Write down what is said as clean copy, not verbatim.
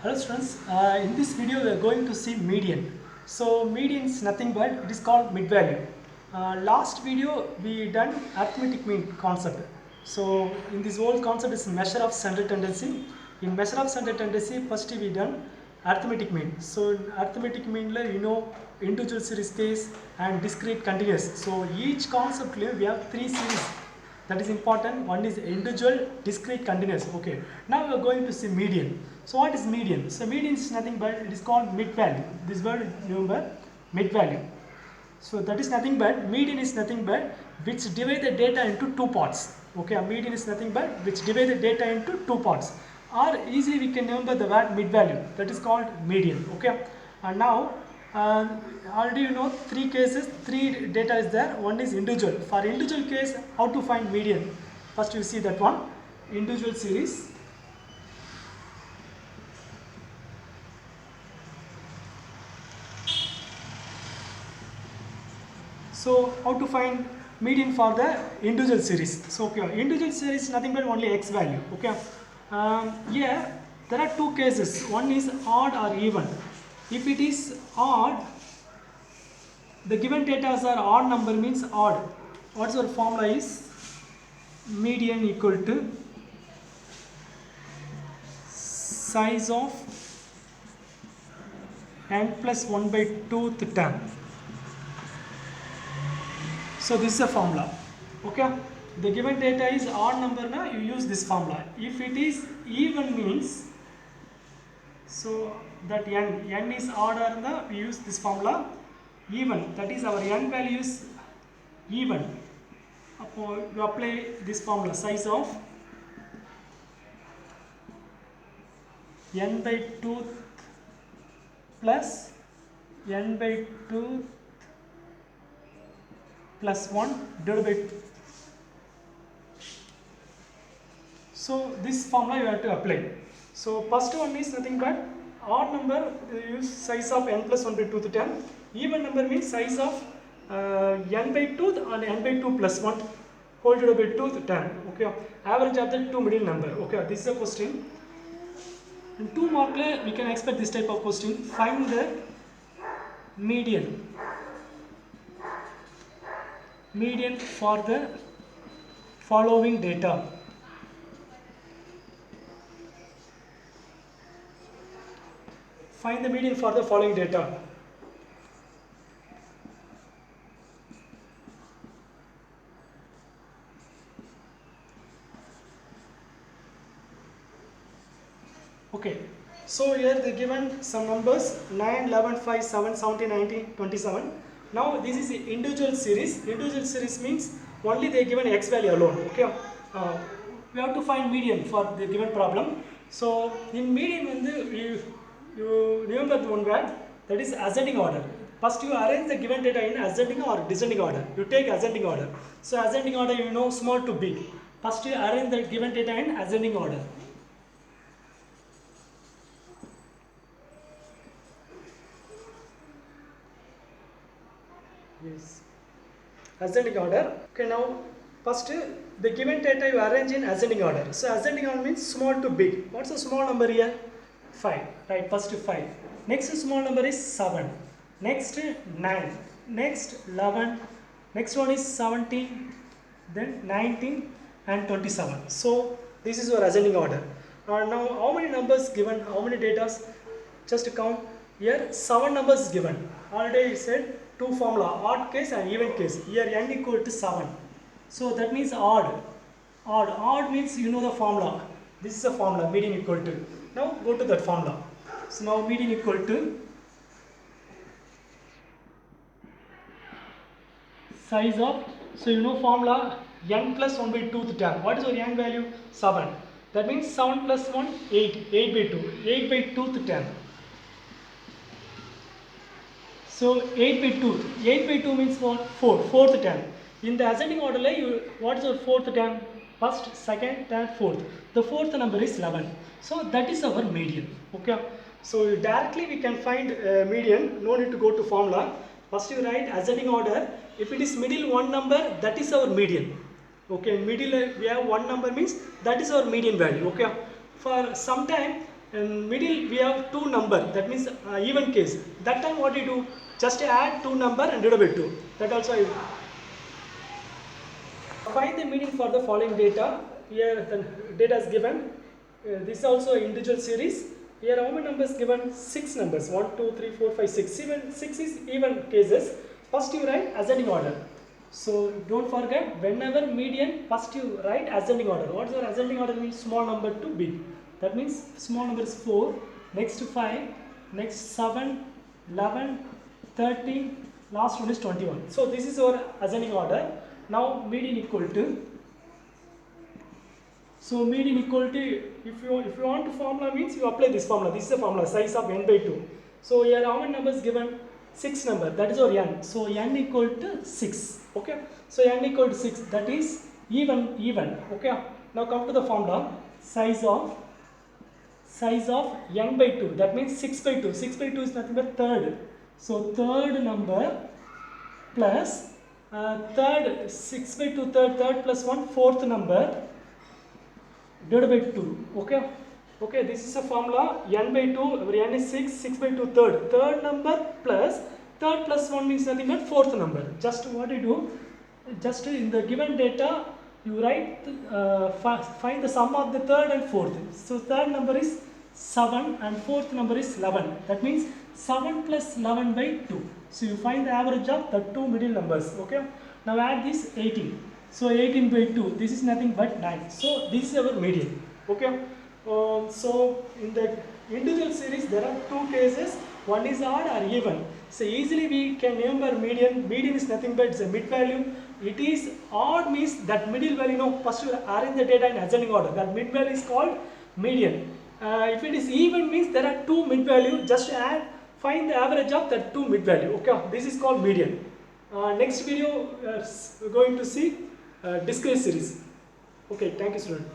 Hello students, in this video we are going to see median. So median is nothing but it is called mid value. Last video we done arithmetic mean concept. So in this whole concept is measure of central tendency. In measure of central tendency first we done arithmetic mean. So in arithmetic mean individual series case and discrete continuous. So each concept we have three series that is important. One is individual, discrete, continuous. Okay, now we are going to see median. So what is median? So median is nothing but it is called mid value. This word remember, mid value. So that is nothing but median is nothing but which divide the data into two parts. Okay, a median is nothing but which divide the data into two parts, or easily we can remember the word mid value, that is called median. Okay, and now already you know three cases, three data is there. One is individual. For individual case, how to find median? First you see that one, individual series. So how to find median for the individual series? So okay, individual series is nothing but only x value. Okay, here there are two cases. One is odd or even. If it is odd, the given data are odd number means odd. What's our formula is median equal to size of n plus 1 by 2th term. So this is a formula. Okay, the given data is odd number, now you use this formula. If it is even means, so that n is odd, or we use this formula. Even, that is our n value is even. You apply this formula, size of n by 2 plus n by 2 plus 1 divided by 2. So this formula you have to apply. So first one is nothing but odd number, use size of n plus 1 by 2 to 10. Even number means size of n by 2 and n by 2 plus 1 whole divided by 2 to 10. Okay, average of the two middle number. Okay, this is a question. In 2 mark we can expect this type of question. Find the median for the following data. Find the median for the following data. Okay, so here they given some numbers 9, 11, 5, 7, 17, 19, 27. Now this is the individual series. Individual series means only they given x value alone. Okay, we have to find median for the given problem. So in median, you remember the one word, that is ascending order. First you arrange the given data in ascending or descending order. You take ascending order. So ascending order, you know, small to big. First you arrange the given data in ascending order. Yes, ascending order. Okay, now first the given data you arrange in ascending order. So ascending order means small to big. What's the small number here? 5. Right, first 5. Next small number is 7. Next 9. Next 11. Next one is 17. Then 19 and 27. So this is your ascending order. Now how many numbers given? How many data? Just count. Here 7 numbers is given. Already said two formula, odd case and even case. Here n equal to 7. So that means odd. Odd means you know the formula. This is a formula, median equal to. Now go to that formula. So now median equal to size of, so you know formula, n plus 1 by 2 to 10. What is our n value? 7. That means 7 plus 1, 8. 8 by 2. 8 by 2 to 10. So 8 by 2. 8 by 2 means what? 4. 4 to 10. In the ascending order, what is our 4th term? First, second, third, fourth. The fourth number is 11. So that is our median. Okay. So directly we can find median. No need to go to formula. First you write ascending order. If it is middle one number, that is our median. Okay. Middle we have one number means that is our median value. Okay. For some time In middle we have two number, that means even case. That time what do you do? Just add two number and divide by 2. That also I find the median for the following data. Here the data is given. This is also individual series. Here how many numbers given? 6 numbers. 1, 2, 3, 4, 5, 6. Even 6 is even cases. First you write ascending order. So don't forget, whenever median, first you write ascending order. What is your ascending order means? Small number to big. That means small number is 4, next 5, next 7, 11, 13, last one is 21. So this is our ascending order. Now median equal to. So median equal to, if you want to formula means you apply this formula. This is the formula, size of n by 2. So here how many numbers given? 6 number, that is our n. So n equal to 6. Okay. So n equal to 6, that is even. Okay. Now come to the formula, size of n by 2. That means 6 by 2. 6 by 2 is nothing but third. So third number plus third, 6 by 2 third plus 1 fourth number divided by 2. Okay. Okay, this is a formula, n by 2, our n is 6, 6 by 2 third. Third number plus, third plus 1 means nothing but fourth number. Just what you do, just in the given data, you write, find the sum of the third and fourth. So third number is 7 and fourth number is 11. That means 7 plus 11 by 2. So you find the average of the two middle numbers. Okay. Now add this 18. So 18 by 2, this is nothing but 9. So this is our median. Okay. So in the individual series there are two cases, one is odd or even. So easily we can remember median. Median is nothing but it's a mid value. It is odd means that middle value, first you arrange the data in ascending order. That mid value is called median. If it is even means there are two mid value, just add, find the average of that two mid value. Okay, this is called median. Next video we are going to see discrete series. Okay, thank you student.